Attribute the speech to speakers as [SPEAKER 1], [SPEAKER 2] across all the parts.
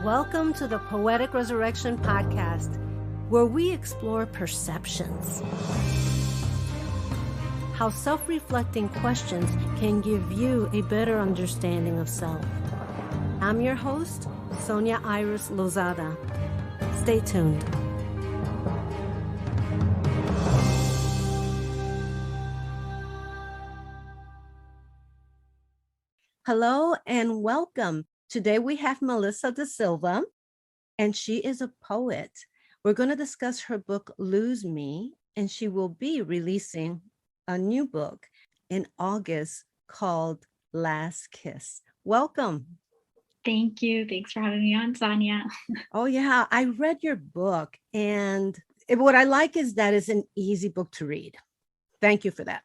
[SPEAKER 1] Welcome to the Poetic Resurrection Podcast, where we explore perceptions. How self-reflecting questions can give you a better understanding of self. I'm your host, Sonia Iris Lozada. Stay tuned. Hello and welcome. Today we have Melissa Da Silva, and she is a poet. We're going to discuss her book, Lose Me, and she will be releasing a new book in August called Last Kiss. Welcome.
[SPEAKER 2] Thank you. Thanks for having me on, Sonia.
[SPEAKER 1] Oh, yeah. I read your book, and what I like is that it's an easy book to read. Thank you for that,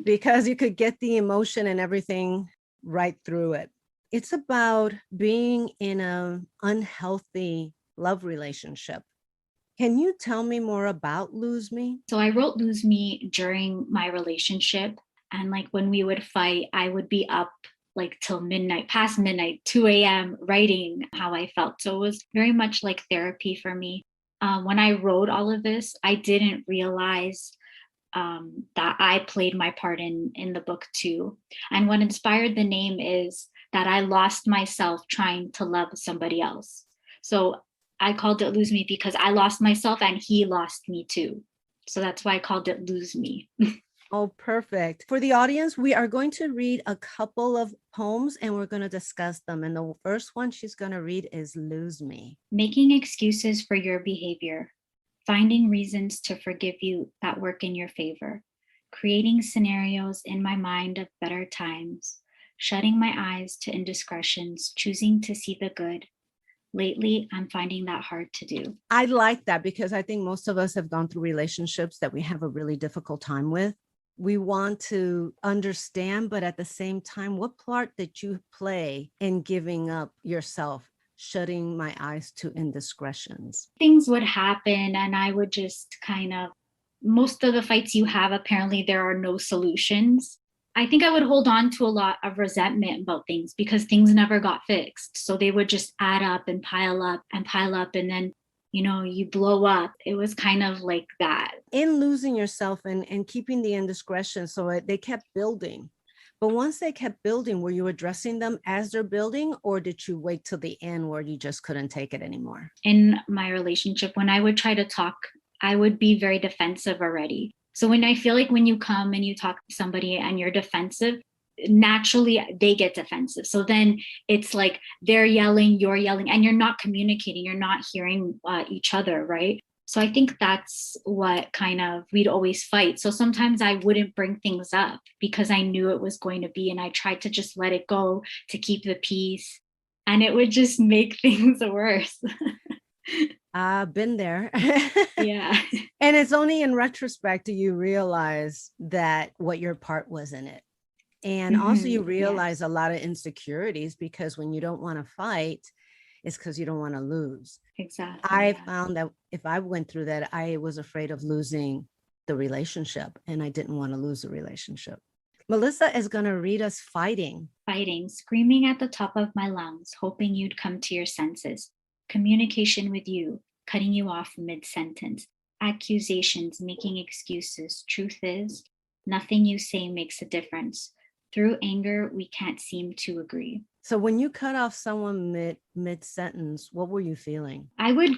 [SPEAKER 1] because you could get the emotion and everything right through it. It's about being in an unhealthy love relationship. Can you tell me more about Lose Me?
[SPEAKER 2] So I wrote Lose Me during my relationship. And like when we would fight, I would be up like till midnight, past midnight, 2 a.m. writing how I felt. So it was very much like therapy for me. When I wrote all of this, I didn't realize that I played my part in the book too. And what inspired the name is that I lost myself trying to love somebody else. So I called it Lose Me because I lost myself and he lost me too. So that's why I called it Lose Me.
[SPEAKER 1] Oh, perfect. For the audience, we are going to read a couple of poems and we're going to discuss them. And the first one she's going to read is Lose Me.
[SPEAKER 2] Making excuses for your behavior, finding reasons to forgive you that work in your favor, creating scenarios in my mind of better times, shutting my eyes to indiscretions, choosing to see the good. Lately, I'm finding that hard to do.
[SPEAKER 1] I like that because I think most of us have gone through relationships that we have a really difficult time with. We want to understand, but at the same time, what part did you play in giving up yourself, shutting my eyes to indiscretions?
[SPEAKER 2] Things would happen and I would just most of the fights you have, apparently there are no solutions. I think I would hold on to a lot of resentment about things because things never got fixed. So they would just add up and pile up and pile up. And then, you blow up. It was kind of like that.
[SPEAKER 1] In losing yourself and keeping the indiscretion, so they kept building. But once they kept building, were you addressing them as they're building, or did you wait till the end where you just couldn't take it anymore?
[SPEAKER 2] In my relationship, when I would try to talk, I would be very defensive already. So when I feel like when you come and you talk to somebody and you're defensive, naturally they get defensive. So then it's like they're yelling, you're yelling, and you're not communicating. You're not hearing each other, right? So I think that's what we'd always fight. So sometimes I wouldn't bring things up because I knew it was going to be, and I tried to just let it go to keep the peace. And it would just make things worse.
[SPEAKER 1] I've been there.
[SPEAKER 2] Yeah.
[SPEAKER 1] And it's only in retrospect do you realize that what your part was in it. And also you realize a lot of insecurities, because when you don't want to fight, it's because you don't want to lose.
[SPEAKER 2] Exactly.
[SPEAKER 1] I found that if I went through that, I was afraid of losing the relationship, and I didn't want to lose the relationship. Melissa is going to read us Fighting.
[SPEAKER 2] Fighting, screaming at the top of my lungs, hoping you'd come to your senses. Communication with you, cutting you off mid-sentence. Accusations, making excuses. Truth is, nothing you say makes a difference. Through anger, we can't seem to agree.
[SPEAKER 1] So when you cut off someone mid-sentence, what were you feeling?
[SPEAKER 2] I would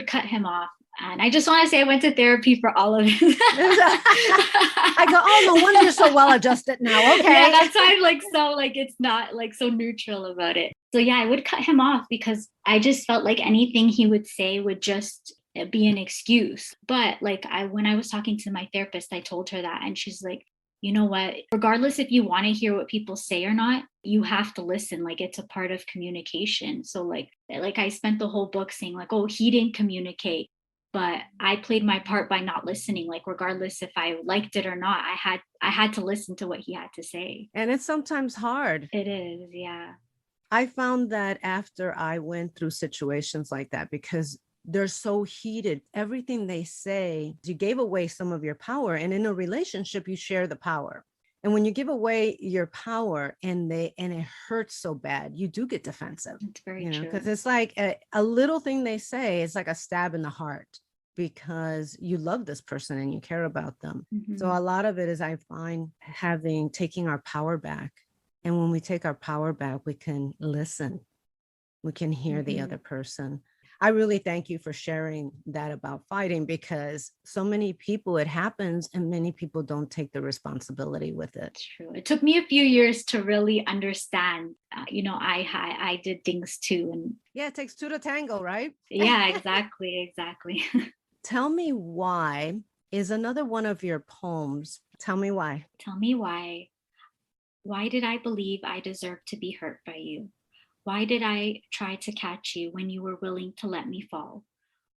[SPEAKER 2] cut him off. And I just want to say I went to therapy for all of it.
[SPEAKER 1] I go, oh, no wonder you're so well adjusted now. Okay.
[SPEAKER 2] Yeah, that's why I'm it's not so neutral about it. So yeah, I would cut him off because I just felt like anything he would say would just be an excuse. But when I was talking to my therapist, I told her that, and she's like, you know what, regardless if you want to hear what people say or not, you have to listen. It's a part of communication. So I spent the whole book saying oh, he didn't communicate, but I played my part by not listening. Regardless if I liked it or not, I had to listen to what he had to say.
[SPEAKER 1] And it's sometimes hard.
[SPEAKER 2] It is, yeah.
[SPEAKER 1] I found that after I went through situations like that, because they're so heated, everything they say, you gave away some of your power. And in a relationship, you share the power. And when you give away your power and it hurts so bad, you do get defensive,
[SPEAKER 2] It's very true.
[SPEAKER 1] because it's like a little thing they say is like a stab in the heart because you love this person and you care about them. So a lot of it is, I find, taking our power back. And when we take our power back, we can listen. We can hear the other person. I really thank you for sharing that about fighting, because so many people, it happens and many people don't take the responsibility with it.
[SPEAKER 2] It's true. It took me a few years to really understand, I did things too. And
[SPEAKER 1] yeah, it takes two to tango, right?
[SPEAKER 2] Yeah, exactly.
[SPEAKER 1] Tell Me Why is another one of your poems. Tell me why.
[SPEAKER 2] Tell me why. Why did I believe I deserved to be hurt by you? Why did I try to catch you when you were willing to let me fall?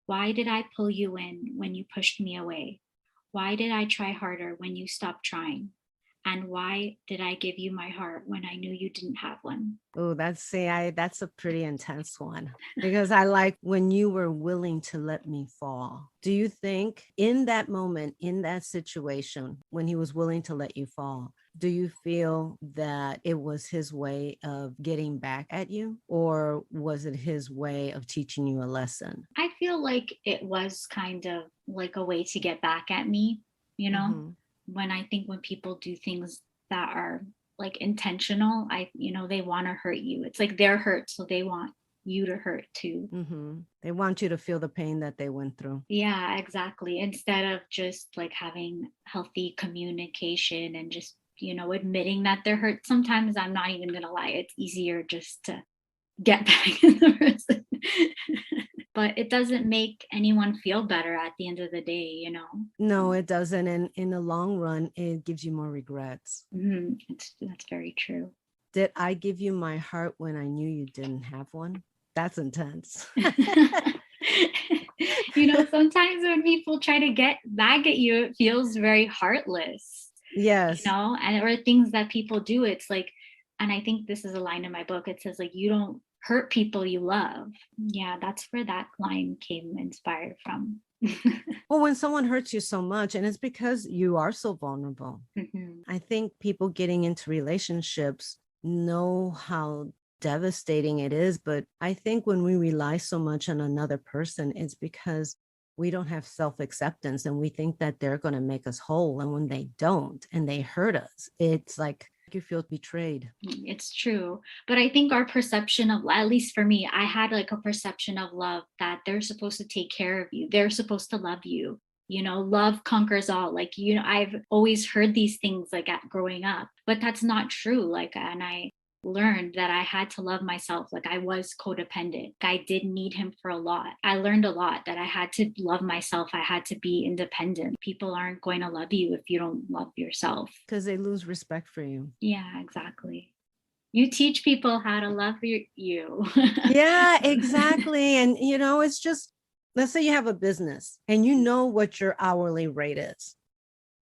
[SPEAKER 2] Why did I pull you in when you pushed me away? Why did I try harder when you stopped trying? And why did I give you my heart when I knew you didn't have one?
[SPEAKER 1] Oh, that's a pretty intense one, because I like when you were willing to let me fall. Do you think in that moment, in that situation, when he was willing to let you fall, do you feel that it was his way of getting back at you, or was it his way of teaching you a lesson?
[SPEAKER 2] I feel like it was kind of like a way to get back at me, when people do things that are like intentional, they want to hurt you. It's like they're hurt, so they want you to hurt too.
[SPEAKER 1] They want you to feel the pain that they went through.
[SPEAKER 2] Yeah, exactly. Instead of just like having healthy communication and just, admitting that they're hurt. Sometimes, I'm not even going to lie, it's easier just to get back in the person. But it doesn't make anyone feel better at the end of the day,
[SPEAKER 1] No, it doesn't. And in the long run, it gives you more regrets.
[SPEAKER 2] That's very true.
[SPEAKER 1] Did I give you my heart when I knew you didn't have one? That's intense.
[SPEAKER 2] Sometimes when people try to get back at you, it feels very heartless.
[SPEAKER 1] Yes.
[SPEAKER 2] Or things that people do, it's like, and I think this is a line in my book, it says like, you don't hurt people you love. Yeah, that's where that line came inspired from.
[SPEAKER 1] Well, when someone hurts you so much, and it's because you are so vulnerable. I think people getting into relationships know how devastating it is. But I think when we rely so much on another person, it's because we don't have self-acceptance and we think that they're going to make us whole. And when they don't and they hurt us, it's like you feel betrayed.
[SPEAKER 2] It's true. But I think our perception of, at least for me, I had like a perception of love that they're supposed to take care of you. They're supposed to love you. Love conquers all. Like, I've always heard these things like growing up, but that's not true. Like, and I learned that I had to love myself. Like, I was codependent. I did need him for a lot. I learned a lot that I had to love myself. I had to be independent. People aren't going to love you if you don't love yourself.
[SPEAKER 1] Because they lose respect for you.
[SPEAKER 2] Yeah, exactly. You teach people how to love you.
[SPEAKER 1] Yeah, exactly. And, it's just, let's say you have a business and you know what your hourly rate is.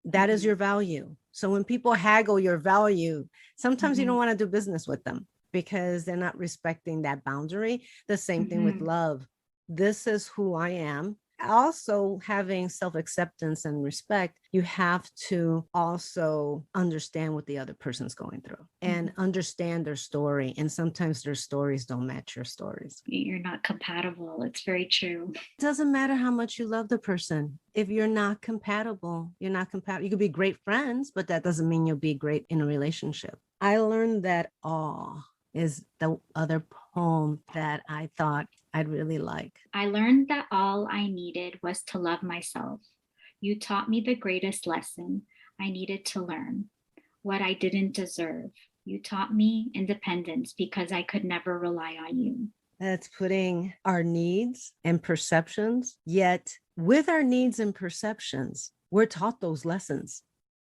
[SPEAKER 1] That is your value. So when people haggle your value, sometimes you don't want to do business with them because they're not respecting that boundary. The same thing with love. This is who I am. Also, having self-acceptance and respect, you have to also understand what the other person's going through and understand their story. And sometimes their stories don't match your stories.
[SPEAKER 2] You're not compatible. It's very true.
[SPEAKER 1] It doesn't matter how much you love the person. If you're not compatible, you're not compatible. You could be great friends, but that doesn't mean you'll be great in a relationship. I learned that awe is the other poem that I thought I'd really like.
[SPEAKER 2] I learned that all I needed was to love myself. You taught me the greatest lesson I needed to learn, what I didn't deserve. You taught me independence because I could never rely on you.
[SPEAKER 1] That's putting our needs and perceptions, yet with our needs and perceptions, we're taught those lessons.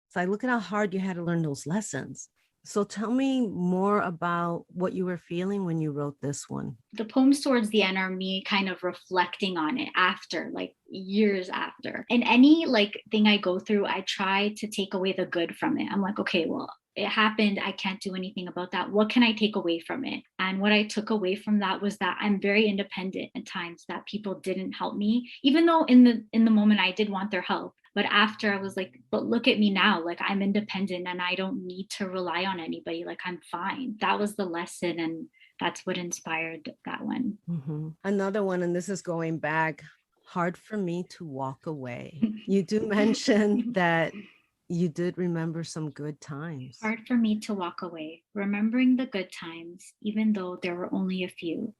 [SPEAKER 1] So I look at how hard you had to learn those lessons. So tell me more about what you were feeling when you wrote this one.
[SPEAKER 2] The poems towards the end are me kind of reflecting on it after, like years after. And any like thing I go through, I try to take away the good from it. I'm like, okay, well, it happened. I can't do anything about that. What can I take away from it? And what I took away from that was that I'm very independent at times, that people didn't help me, even though in the moment I did want their help. But after, I was like, but look at me now, like I'm independent and I don't need to rely on anybody. Like I'm fine. That was the lesson. And that's what inspired that one.
[SPEAKER 1] Another one, and this is going back, hard for me to walk away. You do mention that you did remember some good times.
[SPEAKER 2] Hard for me to walk away, remembering the good times, even though there were only a few.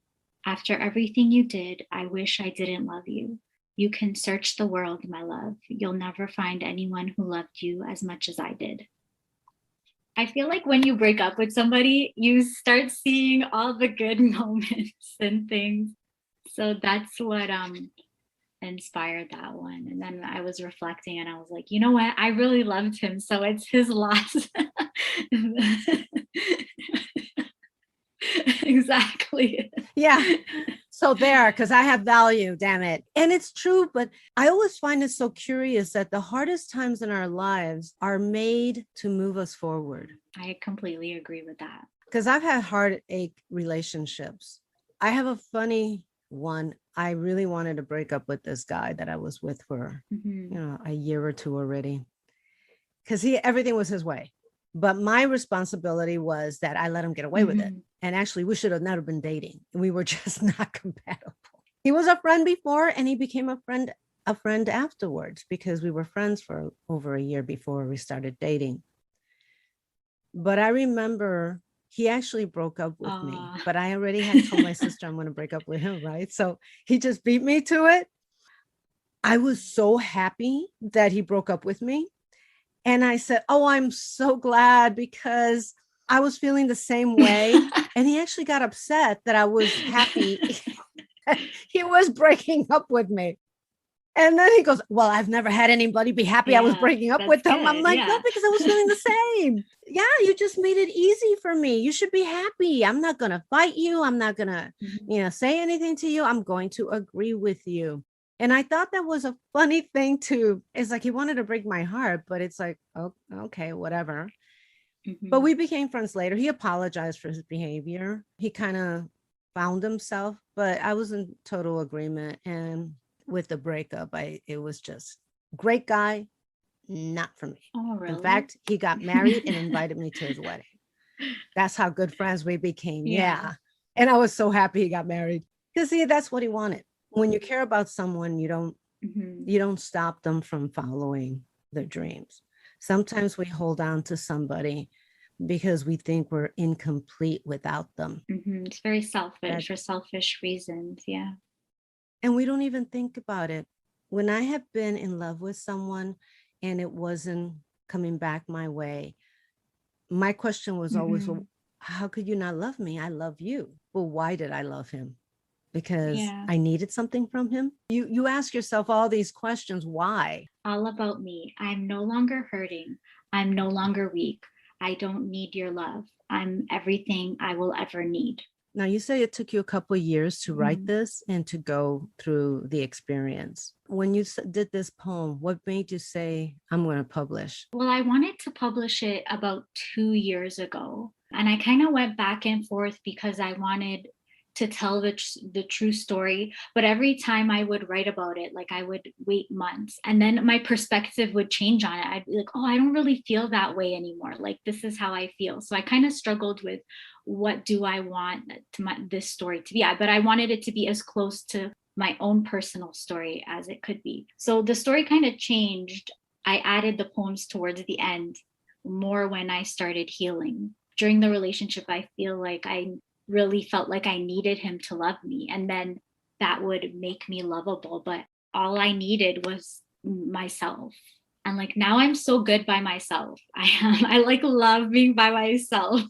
[SPEAKER 2] After everything you did, I wish I didn't love you. You can search the world, my love. You'll never find anyone who loved you as much as I did. I feel like when you break up with somebody, you start seeing all the good moments and things. So that's what inspired that one. And then I was reflecting and I was like, you know what? I really loved him. So it's his loss. Exactly.
[SPEAKER 1] Yeah. So there, because I have value, damn it. And it's true, but I always find it so curious that the hardest times in our lives are made to move us forward.
[SPEAKER 2] I completely agree with that.
[SPEAKER 1] Because I've had heartache relationships. I have a funny one. I really wanted to break up with this guy that I was with for, a year or two already. Because everything was his way. But my responsibility was that I let him get away with it. And actually, we should have never been dating. We were just not compatible. He was a friend before, and he became a friend afterwards, because we were friends for over a year before we started dating. But I remember he actually broke up with me, but I already had told my sister I'm going to break up with him, right? So he just beat me to it. I was so happy that he broke up with me. And I said, oh, I'm so glad, because I was feeling the same way. And he actually got upset that I was happy he was breaking up with me. And then he goes, well, I've never had anybody be happy I was breaking up with them. I'm like, no, because I was feeling the same. Yeah, you just made it easy for me. You should be happy. I'm not going to fight you. I'm not going to, say anything to you. I'm going to agree with you. And I thought that was a funny thing too. It's like he wanted to break my heart, but it's like, oh, okay, whatever. But we became friends later. He apologized for his behavior. He kind of found himself, but I was in total agreement. And with the breakup, it was just great guy, not for me.
[SPEAKER 2] Oh, really?
[SPEAKER 1] In fact, he got married and invited me to his wedding. That's how good friends we became. Yeah. And I was so happy he got married, because that's what he wanted. When you care about someone, you don't stop them from following their dreams. Sometimes we hold on to somebody because we think we're incomplete without them.
[SPEAKER 2] It's very selfish for selfish reasons. Yeah.
[SPEAKER 1] And we don't even think about it. When I have been in love with someone and it wasn't coming back my way, my question was always, well, how could you not love me? I love you. Well, why did I love him? Because I needed something from him. You ask yourself all these questions. Why?
[SPEAKER 2] All about me. I'm no longer hurting. I'm no longer weak. I don't need your love. I'm everything I will ever need.
[SPEAKER 1] Now, you say it took you a couple of years to write this and to go through the experience. When you did this poem, what made you say, I'm going to publish?
[SPEAKER 2] Well, I wanted to publish it about 2 years ago. And I kind of went back and forth because I wanted to tell the true story. But every time I would write about it, like I would wait months, and then my perspective would change on it. I'd be like, oh, I don't really feel that way anymore. Like, this is how I feel. So I kind of struggled with, what do I want this story to be? But I wanted it to be as close to my own personal story as it could be. So the story kind of changed. I added the poems towards the end more when I started healing. During the relationship, I feel like I really felt like I needed him to love me, and then that would make me lovable. But all I needed was myself. And like, now I'm so good by myself. I like love being by myself.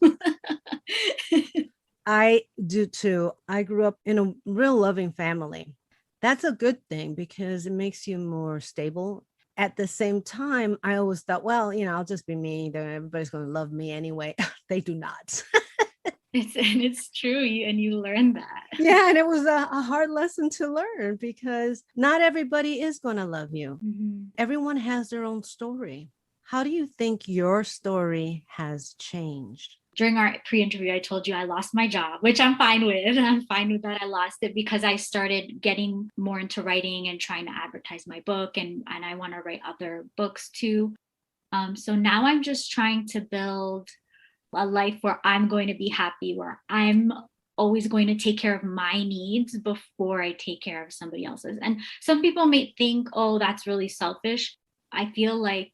[SPEAKER 1] I do too. I grew up in a real loving family. That's a good thing because it makes you more stable. At the same time, I always thought, well, I'll just be me. Everybody's going to love me anyway. They do not.
[SPEAKER 2] It's true. You learn that.
[SPEAKER 1] Yeah. And it was a hard lesson to learn because not everybody is going to love you. Everyone has their own story. How do you think your story has changed?
[SPEAKER 2] During our pre-interview, I told you I lost my job, which I'm fine with. I'm fine with that. I lost it because I started getting more into writing and trying to advertise my book. And I want to write other books too. So now I'm just trying to build a life where I'm going to be happy, where I'm always going to take care of my needs before I take care of somebody else's. And some people may think, oh, that's really selfish. I feel like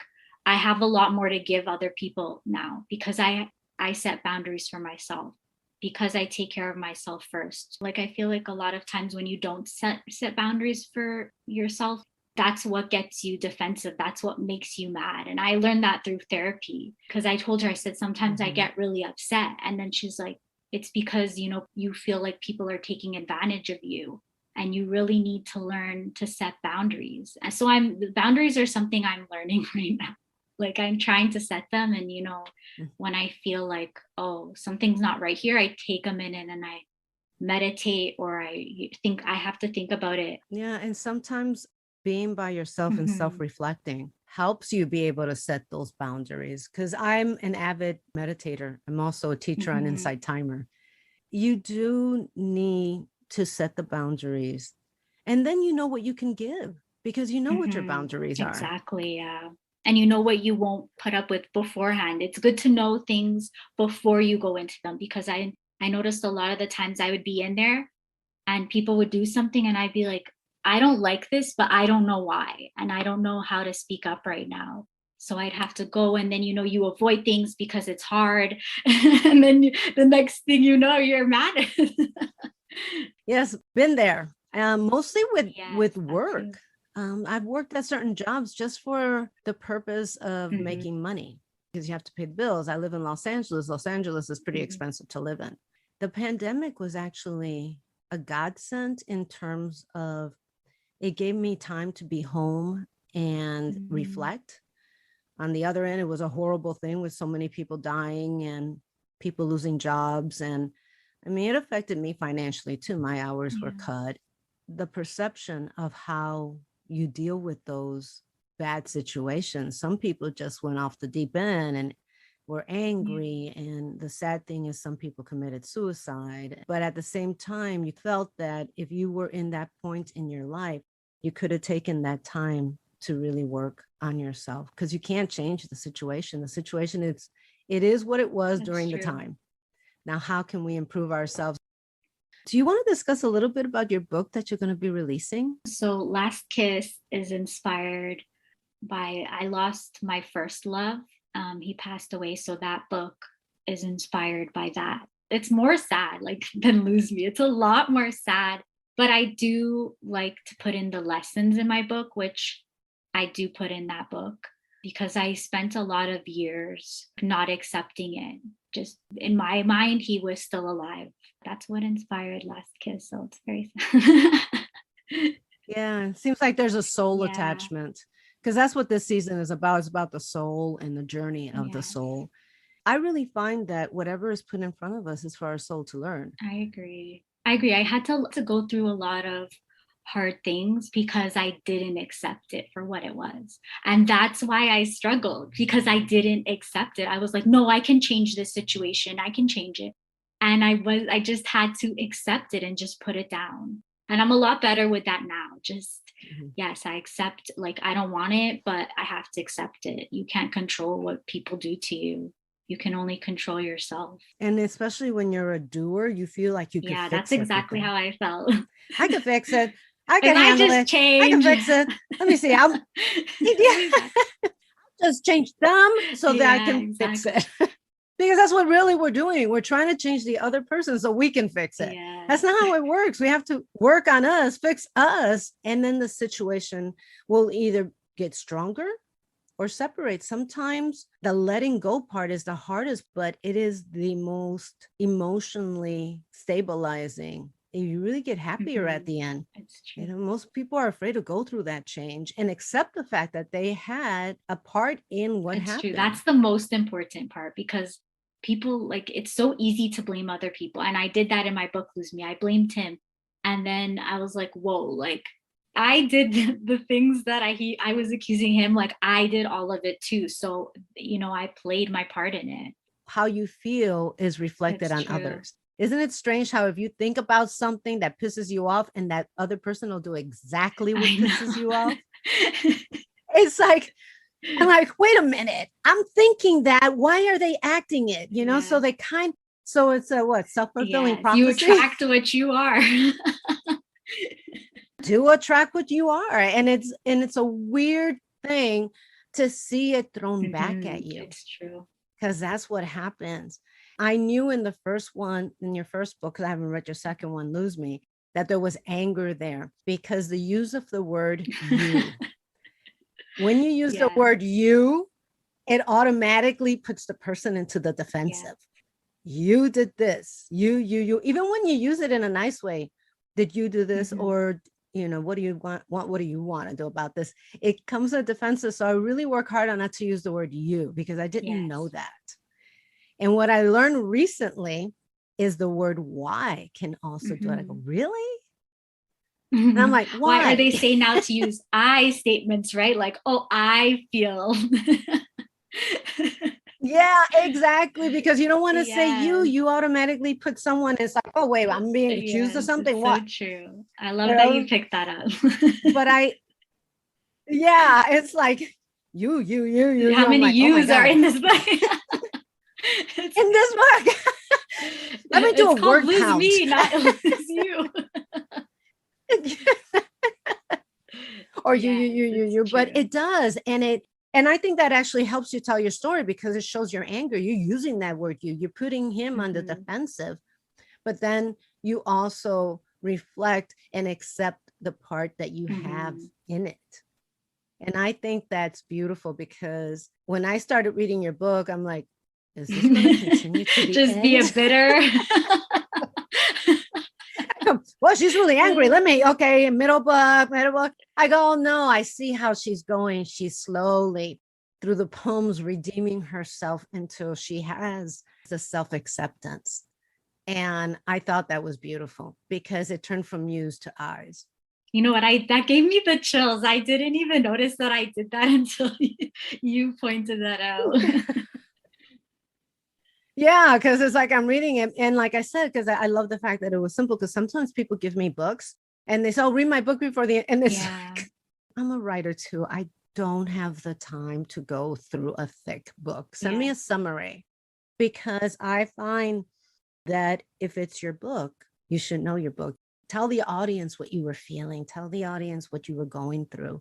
[SPEAKER 2] I have a lot more to give other people now because I set boundaries for myself, because I take care of myself first. Like, I feel like a lot of times when you don't set boundaries for yourself, that's what gets you defensive. That's what makes you mad. And I learned that through therapy, because I told her, I said, sometimes I get really upset. And then she's like, it's because, you know, you feel like people are taking advantage of you and you really need to learn to set boundaries. And so boundaries are something I'm learning right now. Like, I'm trying to set them. And, you know, when I feel like, oh, something's not right here, I take a minute and I meditate, or I think I have to think about it.
[SPEAKER 1] Yeah. And sometimes being by yourself and self-reflecting helps you be able to set those boundaries. Because I'm an avid meditator. I'm also a teacher on Insight Timer. You do need to set the boundaries. And then you know what you can give, because you know what your boundaries are.
[SPEAKER 2] Exactly. Yeah. And you know what you won't put up with beforehand. It's good to know things before you go into them, because I noticed a lot of the times I would be in there and people would do something and I'd be like, I don't like this, but I don't know why. And I don't know how to speak up right now. So I'd have to go, and then, you know, you avoid things because it's hard. And then the next thing you know, you're mad.
[SPEAKER 1] Yes, been there. Mostly with
[SPEAKER 2] Yes,
[SPEAKER 1] work. I've worked at certain jobs just for the purpose of making money, because you have to pay the bills. I live in Los Angeles. Los Angeles is pretty expensive to live in. The pandemic was actually a godsend in terms of it gave me time to be home and reflect. On the other end, it was a horrible thing with so many people dying and people losing jobs. And I mean, it affected me financially too. My hours were cut. The perception of how you deal with those bad situations. Some people just went off the deep end and were angry. And the sad thing is some people committed suicide. But at the same time, you felt that if you were in that point in your life, you could have taken that time to really work on yourself, because you can't change the situation. The situation it is what it was. That's during true. The time. Now, how can we improve ourselves? Do you want to discuss a little bit about your book that you're going to be releasing?
[SPEAKER 2] So Last Kiss is inspired by, I lost my first love. He passed away. So that book is inspired by that. It's more sad, like, than Lose Me. It's a lot more sad, but I do like to put in the lessons in my book, which I do put in that book, because I spent a lot of years not accepting it. Just in my mind, he was still alive. That's what inspired Last Kiss. So it's very sad.
[SPEAKER 1] Yeah, it seems like there's a soul attachment, because that's what this season is about. It's about the soul and the journey of the soul. I really find that whatever is put in front of us is for our soul to learn.
[SPEAKER 2] I agree. I had to go through a lot of hard things because I didn't accept it for what it was. And that's why I struggled, because I didn't accept it. I was like, no, I can change this situation. I can change it. And I just had to accept it and just put it down. And I'm a lot better with that now. Just, yes, I accept, like, I don't want it, but I have to accept it. You can't control what people do to you. You can only control yourself.
[SPEAKER 1] And especially when you're a doer, you feel like you can fix it.
[SPEAKER 2] Yeah, that's exactly how I felt.
[SPEAKER 1] I can fix it. I can handle it. I can fix it. Let me see. I'll just change them so that I can fix it. Because that's what really we're doing. We're trying to change the other person so we can fix it. That's not how it works. We have to work on us, fix us, and then the situation will either get stronger or separate. Sometimes the letting go part is the hardest, but it is the most emotionally stabilizing. You really get happier at the end.
[SPEAKER 2] It's true.
[SPEAKER 1] You know, most people are afraid to go through that change and accept the fact that they had a part in what happened.
[SPEAKER 2] True. That's the most important part, because people, like, it's so easy to blame other people. And I did that in my book, Lose Me. I blamed him. And then I was like, whoa, like, I did the things that I was accusing him, like I did all of it too. So, I played my part in it.
[SPEAKER 1] How you feel is reflected
[SPEAKER 2] It's
[SPEAKER 1] on
[SPEAKER 2] true.
[SPEAKER 1] others. Isn't it strange how if you think about something that pisses you off and that other person will do exactly what pisses you off? It's like, I'm like, wait a minute, I'm thinking that. Why are they acting it? So they so it's a what, self-fulfilling prophecy?
[SPEAKER 2] You attract what you are.
[SPEAKER 1] Do attract what you are. And it's a weird thing to see it thrown back at you.
[SPEAKER 2] It's true.
[SPEAKER 1] Because that's what happens. I knew in the first one, in your first book, because I haven't read your second one, Lose Me, that there was anger there because the use of the word you. When you use the word you, it automatically puts the person into the defensive. You did this, you. Even when you use it in a nice way, did you do this? Or, what do you want? What do you want to do about this? It comes a defensive. So I really work hard on not to use the word you because I didn't know that. And what I learned recently is the word why can also do it. I go, really? And I'm like, why
[SPEAKER 2] are they saying now to use I statements, right? Like, oh, I feel.
[SPEAKER 1] Yeah, exactly. Because you don't want to say you automatically put someone, it's like, oh, wait, I'm being accused of something. What?
[SPEAKER 2] So true. I love that you picked that up.
[SPEAKER 1] But it's like, you.
[SPEAKER 2] How many yous are in this book?
[SPEAKER 1] In this book. Let me do a word
[SPEAKER 2] lose
[SPEAKER 1] count.
[SPEAKER 2] Me, not lose you.
[SPEAKER 1] Or you. But it does. And I think that actually helps you tell your story because it shows your anger. You're using that word you're putting him on the defensive. But then you also reflect and accept the part that you have in it. And I think that's beautiful because when I started reading your book, I'm like, is this going to continue to the
[SPEAKER 2] just
[SPEAKER 1] end?
[SPEAKER 2] be a bitter?
[SPEAKER 1] Well, she's really angry. Middle book. I go, oh, no, I see how she's going. She's slowly through the poems redeeming herself until she has the self-acceptance. And I thought that was beautiful because it turned from yous to I's.
[SPEAKER 2] You know what? That gave me the chills. I didn't even notice that I did that until you pointed that out.
[SPEAKER 1] Yeah, because it's like I'm reading it. And like I said, because I love the fact that it was simple, because sometimes people give me books and they say, oh, read my book before the end. And it's like, I'm a writer too. I don't have the time to go through a thick book. Send me a summary, because I find that if it's your book, you should know your book. Tell the audience what you were feeling. Tell the audience what you were going through.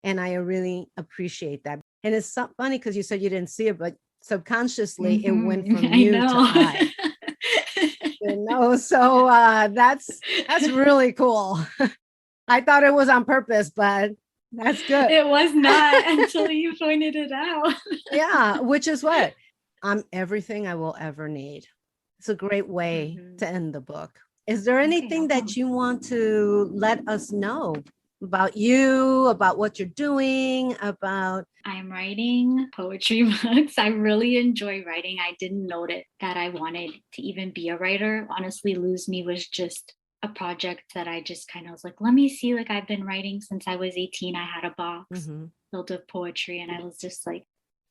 [SPEAKER 1] And I really appreciate that. And it's so funny because you said you didn't see it, but subconsciously it went from you to I. So that's really cool. I thought it was on purpose, but that's good.
[SPEAKER 2] It was not until you pointed it out.
[SPEAKER 1] Yeah, which is what? I'm everything I will ever need. It's a great way to end the book. Is there anything that you want to let us know about you, about what you're doing, about?
[SPEAKER 2] I'm writing poetry books. I really enjoy writing. I didn't know that I wanted to even be a writer. Honestly, Lose Me was just a project that I just kind of was like, let me see, like I've been writing since I was 18. I had a box filled with poetry and I was just like,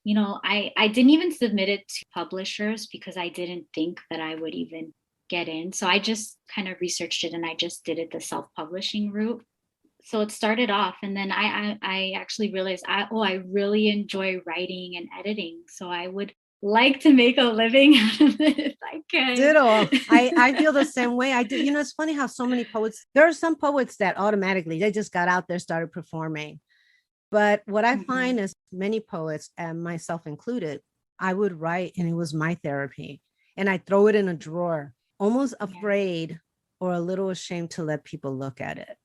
[SPEAKER 2] I didn't even submit it to publishers because I didn't think that I would even get in. So I just kind of researched it and I just did it the self-publishing route. So it started off, and then I actually realized I really enjoy writing and editing. So I would like to make a living out of it if I can.
[SPEAKER 1] Ditto. I feel the same way. I do. It's funny how so many poets, there are some poets that automatically, they just got out there, started performing. But what I find is many poets, and myself included, I would write and it was my therapy. And I throw it in a drawer, almost afraid or a little ashamed to let people look at it,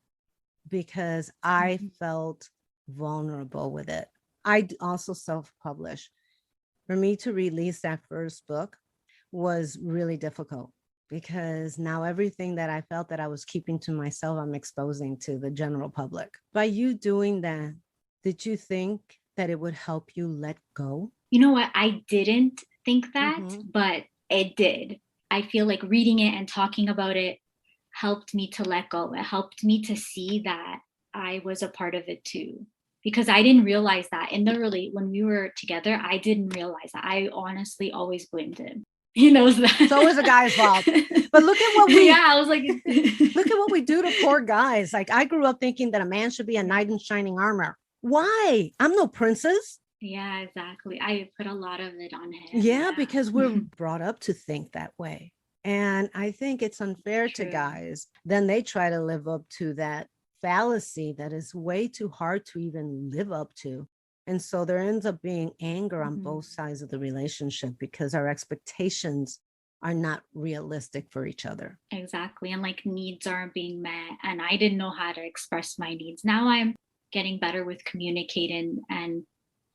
[SPEAKER 1] because I felt vulnerable with it. I also self-publish. For me to release that first book was really difficult because now everything that I felt that I was keeping to myself, I'm exposing to the general public. By you doing that, did you think that it would help you let go?
[SPEAKER 2] You know what? I didn't think that, but it did. I feel like reading it and talking about it helped me to let go. It helped me to see that I was a part of it too. Because I didn't realize that when we were together, I didn't realize that. I honestly always blamed him. He knows that.
[SPEAKER 1] It's always a guy's fault. But look at what we
[SPEAKER 2] I was like
[SPEAKER 1] look at what we do to poor guys. Like, I grew up thinking that a man should be a knight in shining armor. Why? I'm no princess.
[SPEAKER 2] Yeah, exactly. I put a lot of it on him.
[SPEAKER 1] Yeah, because we're brought up to think that way. And I think it's unfair to guys. Then they try to live up to that fallacy that is way too hard to even live up to. And so there ends up being anger on both sides of the relationship because our expectations are not realistic for each other.
[SPEAKER 2] Exactly. And like needs aren't being met. And I didn't know how to express my needs. Now I'm getting better with communicating and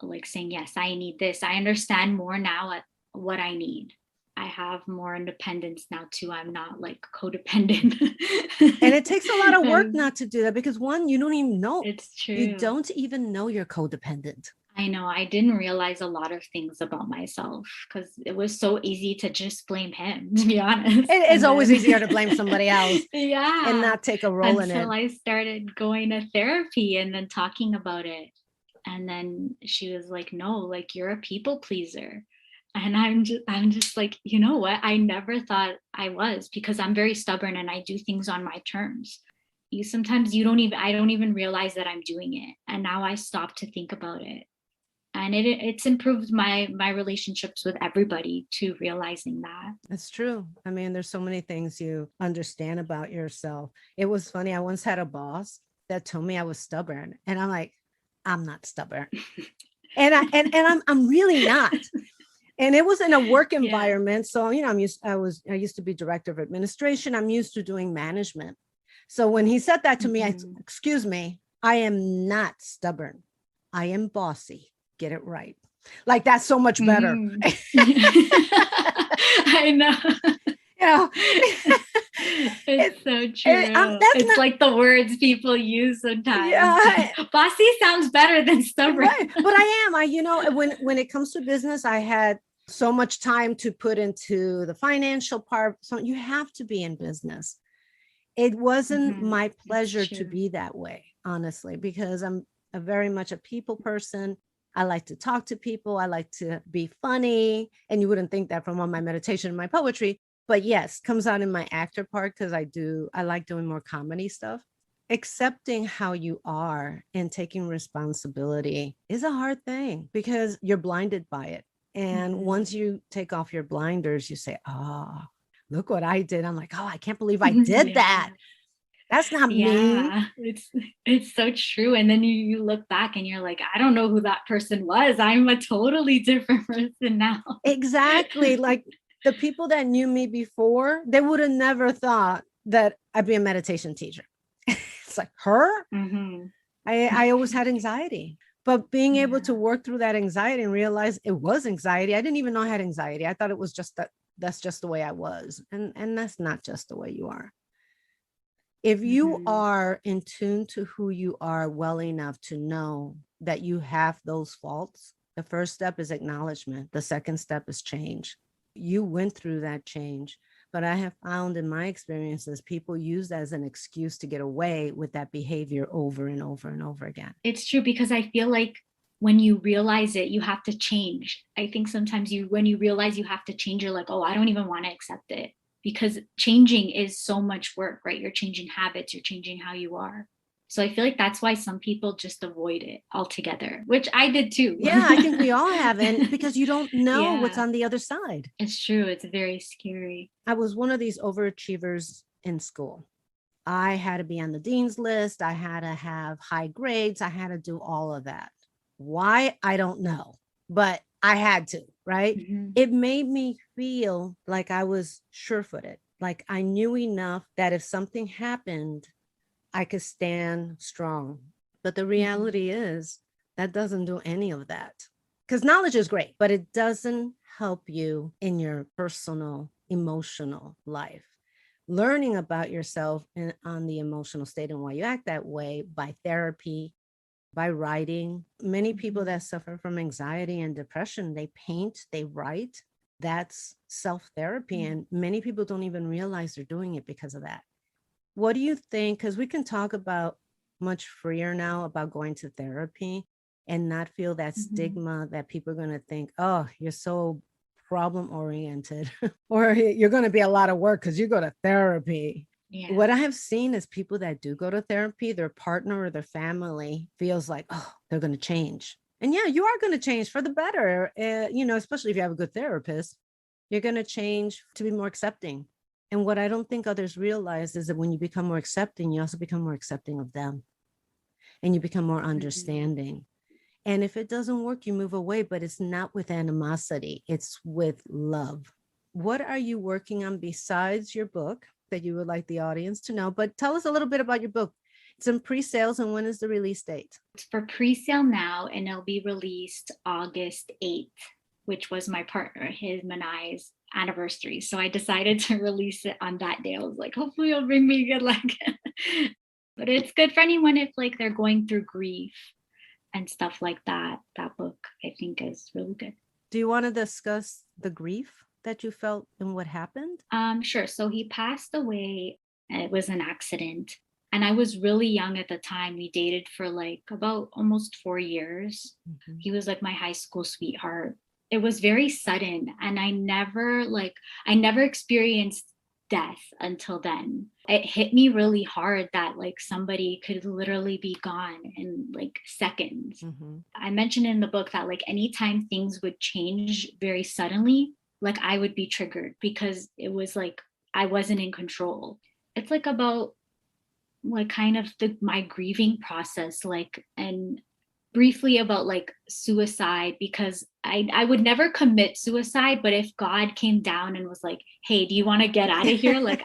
[SPEAKER 2] like saying, yes, I need this. I understand more now at what I need. I have more independence now too. I'm not like codependent.
[SPEAKER 1] And it takes a lot of work not to do that because one, you don't even know.
[SPEAKER 2] It's true.
[SPEAKER 1] You don't even know you're codependent.
[SPEAKER 2] I know. I didn't realize a lot of things about myself because it was so easy to just blame him, to be honest.
[SPEAKER 1] It's always easier to blame somebody else.
[SPEAKER 2] Yeah.
[SPEAKER 1] And not take a role in it.
[SPEAKER 2] Until I started going to therapy and then talking about it. And then she was like, no, like you're a people pleaser. And I'm just like, you know what? I never thought I was because I'm very stubborn and I do things on my terms. I don't even realize that I'm doing it. And now I stop to think about it. And it's improved my relationships with everybody too, realizing that.
[SPEAKER 1] That's true. I mean, there's so many things you understand about yourself. It was funny. I once had a boss that told me I was stubborn. And I'm like, I'm not stubborn. and I'm really not. And it was in a work environment. Yeah. So, you know, I used to be director of administration. I'm used to doing management. So when he said that to me, excuse me, I am not stubborn. I am bossy. Get it right. Like, that's so much better.
[SPEAKER 2] I know.
[SPEAKER 1] Yeah.
[SPEAKER 2] It's so true. It's like the words people use sometimes. Yeah. Bossy sounds better than stubborn.
[SPEAKER 1] Right. But you know, when it comes to business, I had so much time to put into the financial part. So you have to be in business. It wasn't my pleasure to be that way, honestly, because I'm very much a people person. I like to talk to people. I like to be funny. And you wouldn't think that from all my meditation and my poetry. But yes, comes out in my actor part because I like doing more comedy stuff. Accepting how you are and taking responsibility is a hard thing because you're blinded by it. And once you take off your blinders, you say, oh, look what I did. I'm like, oh, I can't believe I did that. That's not me.
[SPEAKER 2] It's so true. And then you look back and you're like, I don't know who that person was. I'm a totally different person now. Exactly.
[SPEAKER 1] Like the people that knew me before, they would have never thought that I'd be a meditation teacher. It's like her. I always had anxiety. But being able to work through that anxiety and realize it was anxiety. I didn't even know I had anxiety. I thought it was just that's just the way I was. And that's not just the way you are. If you are in tune to who you are well enough to know that you have those faults, the first step is acknowledgement. The second step is change. You went through that change. But I have found in my experiences, people use that as an excuse to get away with that behavior over and over and over again.
[SPEAKER 2] It's true because I feel like when you realize it, you have to change. I think sometimes when you realize you have to change, you're like, oh, I don't even want to accept it because changing is so much work, right? You're changing habits, you're changing how you are. So I feel like that's why some people just avoid it altogether, which I did too.
[SPEAKER 1] Yeah, I think we all have. And because you don't know what's on the other side.
[SPEAKER 2] It's true. It's very scary.
[SPEAKER 1] I was one of these overachievers in school. I had to be on the dean's list. I had to have high grades. I had to do all of that. Why? I don't know, but I had to, right? It made me feel like I was sure-footed. Like I knew enough that if something happened, I could stand strong. But the reality is that doesn't do any of that. Because knowledge is great, but it doesn't help you in your personal, emotional life. Learning about yourself and on the emotional state and why you act that way by therapy, by writing. Many people that suffer from anxiety and depression, they paint, they write. That's self-therapy. And many people don't even realize they're doing it because of that. What do you think? Because we can talk about much freer now about going to therapy and not feel that stigma that people are going to think, oh, you're so problem oriented or you're going to be a lot of work because you go to therapy.
[SPEAKER 2] Yeah.
[SPEAKER 1] What I have seen is people that do go to therapy, their partner or their family feels like, oh, they're going to change. And yeah, you are going to change for the better. Especially if you have a good therapist, you're going to change to be more accepting. And what I don't think others realize is that when you become more accepting, you also become more accepting of them and you become more understanding. And if it doesn't work, you move away, but it's not with animosity. It's with love. What are you working on besides your book that you would like the audience to know? But tell us a little bit about your book. It's in pre-sales, and when is the release date?
[SPEAKER 2] It's for pre-sale now, and it'll be released August 8th, which was my partner, him and I's anniversary. So I decided to release it on that day. I was like, hopefully it'll bring me good luck. But it's good for anyone if like they're going through grief and stuff like that. That book, I think, is really good.
[SPEAKER 1] Do you want to discuss the grief that you felt and what happened?
[SPEAKER 2] Sure. So he passed away. It was an accident. And I was really young at the time. We dated for like about almost 4 years. He was like my high school sweetheart. It was very sudden. And I never experienced death until then. It hit me really hard that like somebody could literally be gone in like seconds. I mentioned in the book that like anytime things would change very suddenly, like I would be triggered because it was like I wasn't in control. It's like about like kind of my grieving process, like, and briefly about like suicide, because I would never commit suicide, but if God came down and was like, hey, do you want to get out of here? Like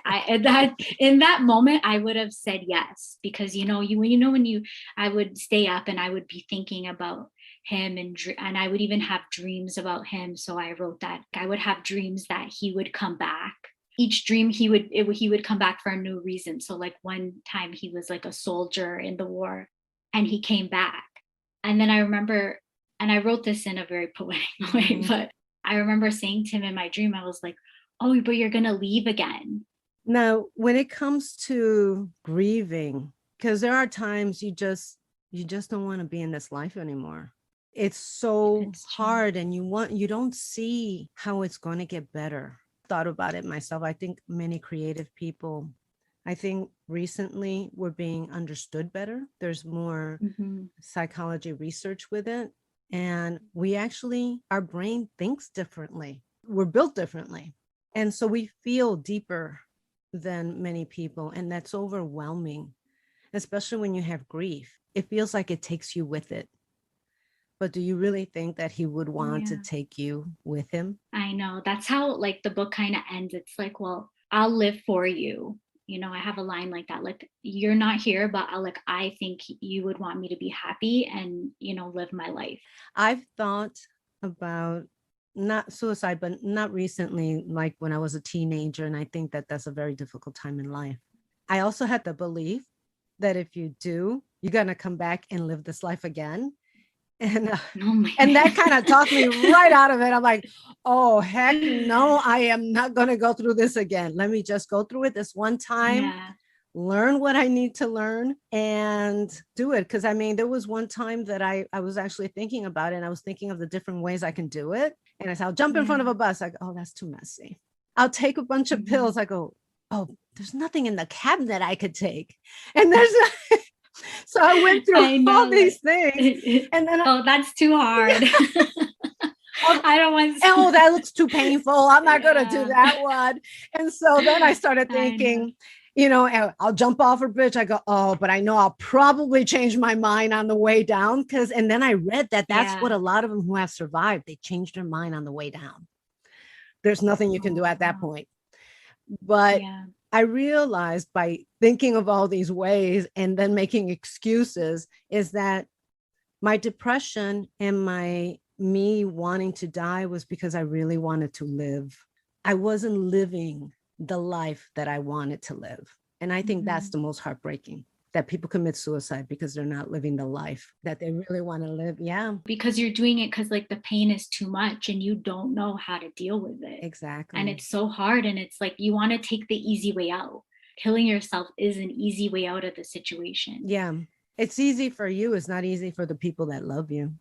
[SPEAKER 2] in that moment, I would have said yes, because I would stay up and I would be thinking about him and I would even have dreams about him. So I wrote that I would have dreams that he would come back. Each dream he would come back for a new reason. So like one time he was like a soldier in the war and he came back. And then I remember, and I wrote this in a very poetic way, but I remember saying to him in my dream, I was like, oh, but you're going to leave again.
[SPEAKER 1] Now, when it comes to grieving, because there are times you just don't want to be in this life anymore. It's so hard and you don't see how it's going to get better. Thought about it myself. I think many creative people, I think recently we're being understood better. There's more psychology research with it. And our brain thinks differently. We're built differently. And so we feel deeper than many people. And that's overwhelming, especially when you have grief. It feels like it takes you with it. But do you really think that he would want to take you with him?
[SPEAKER 2] I know. That's how like the book kind of ends. It's like, well, I'll live for you. I have a line like that, like, you're not here, but I think you would want me to be happy and, live my life.
[SPEAKER 1] I've thought about not suicide, but not recently, like when I was a teenager. And I think that that's a very difficult time in life. I also had the belief that if you do, you're going to come back and live this life again. And that kind of talked me right out of it. I'm like, oh, heck no, I am not going to go through this again. Let me just go through it this one time, learn what I need to learn and do it. Because there was one time that I was actually thinking about it, and I was thinking of the different ways I can do it. And I said, I'll jump in front of a bus. I go, oh, that's too messy. I'll take a bunch of pills. I go, oh, there's nothing in the cabinet I could take. And there's so I went through all these things, and then
[SPEAKER 2] that's too hard. I don't want to.
[SPEAKER 1] Oh, that looks too painful. I'm not going to do that one. And so then I started thinking, I'll jump off a bridge. I go, oh, but I know I'll probably change my mind on the way down. And then I read that that's what a lot of them who have survived, they changed their mind on the way down. There's nothing you can do at that point. But I realized by thinking of all these ways and then making excuses is that my depression and me wanting to die was because I really wanted to live. I wasn't living the life that I wanted to live. And I think that's the most heartbreaking, that people commit suicide because they're not living the life that they really want to live. Yeah.
[SPEAKER 2] Because you're doing it because like the pain is too much and you don't know how to deal with it.
[SPEAKER 1] Exactly.
[SPEAKER 2] And it's so hard. And it's like, you want to take the easy way out. Killing yourself is an easy way out of the situation.
[SPEAKER 1] Yeah. It's easy for you. It's not easy for the people that love you.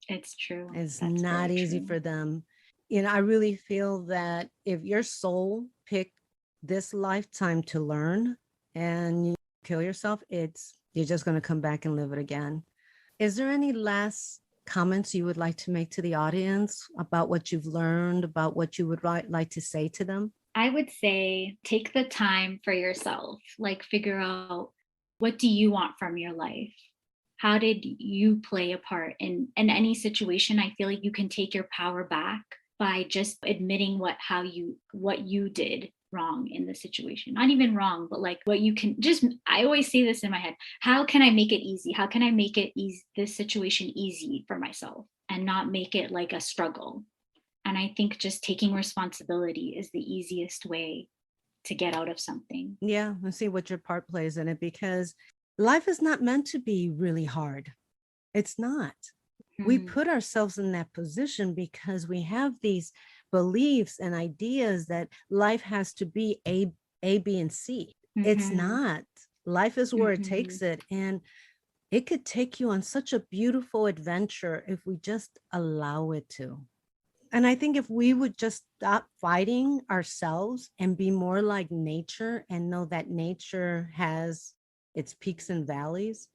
[SPEAKER 2] It's true.
[SPEAKER 1] It's
[SPEAKER 2] That's
[SPEAKER 1] not
[SPEAKER 2] very
[SPEAKER 1] easy
[SPEAKER 2] true.
[SPEAKER 1] for them. I really feel that if your soul picked this lifetime to learn and you kill yourself, you're just going to come back and live it again. Is there any last comments you would like to make to the audience about what you've learned, about what you would like to say to them?
[SPEAKER 2] I would say take the time for yourself, like figure out, what do you want from your life? How did you play a part in any situation? I feel like you can take your power back by just admitting what you did wrong in the situation. Not even wrong, but like what you can just, I always say this in my head, how can I make it easy? How can I make it easy, this situation easy for myself and not make it like a struggle? And I think just taking responsibility is the easiest way to get out of something.
[SPEAKER 1] Yeah, and see what your part plays in it, because life is not meant to be really hard. It's not. We put ourselves in that position because we have these beliefs and ideas that life has to be A, B, and C. It's not. Life is where it takes it. And it could take you on such a beautiful adventure if we just allow it to. And I think if we would just stop fighting ourselves and be more like nature and know that nature has its peaks and valleys,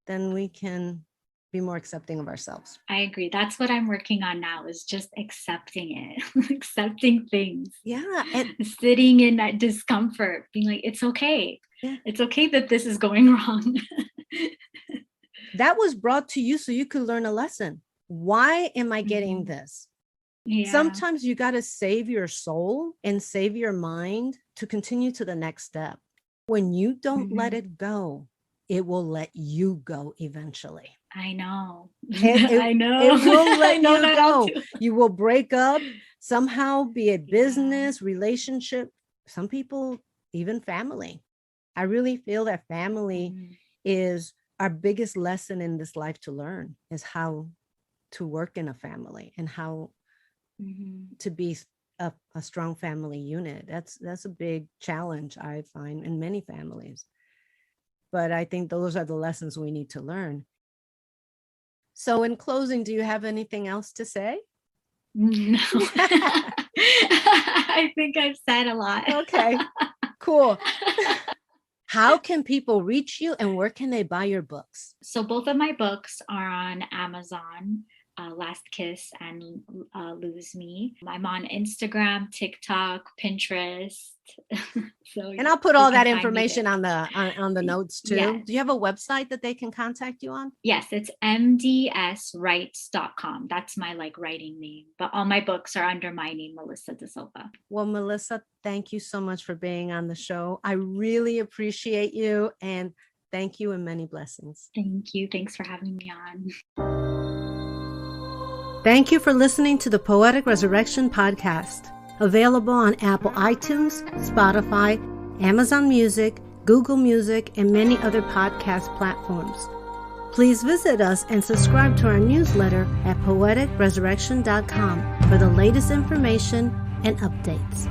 [SPEAKER 1] then we can be more accepting of ourselves.
[SPEAKER 2] I agree. That's what I'm working on now, is just accepting it, accepting things.
[SPEAKER 1] Yeah. And
[SPEAKER 2] sitting in that discomfort, being like, it's okay. Yeah. It's okay that this is going wrong.
[SPEAKER 1] That was brought to you so you could learn a lesson. Why am I getting this? Yeah. Sometimes you got to save your soul and save your mind to continue to the next step. When you don't let it go, it will let you go eventually.
[SPEAKER 2] I know.
[SPEAKER 1] I know. It will let you go. You will break up somehow, be it business, relationship, some people, even family. I really feel that family is our biggest lesson in this life to learn, is how to work in a family and how to be a strong family unit. That's a big challenge, I find, in many families. But I think those are the lessons we need to learn. So in closing, do you have anything else to say?
[SPEAKER 2] No. I think I've said a lot.
[SPEAKER 1] Okay, cool. How can people reach you and where can they buy your books?
[SPEAKER 2] So both of my books are on Amazon, Last Kiss and Lose Me. I'm on Instagram, TikTok, Pinterest.
[SPEAKER 1] And I'll put all that information on the notes too. Yes. Do you have a website that they can contact you on?
[SPEAKER 2] Yes, it's mdswrites.com. That's my writing name, but all my books are under my name, Melissa Da Silva.
[SPEAKER 1] Well, Melissa, thank you so much for being on the show. I really appreciate you, and thank you and many blessings.
[SPEAKER 2] Thank you. Thanks for having me on.
[SPEAKER 1] Thank you for listening to the Poetic Resurrection podcast, available on Apple iTunes, Spotify, Amazon Music, Google Music, and many other podcast platforms. Please visit us and subscribe to our newsletter at poeticresurrection.com for the latest information and updates.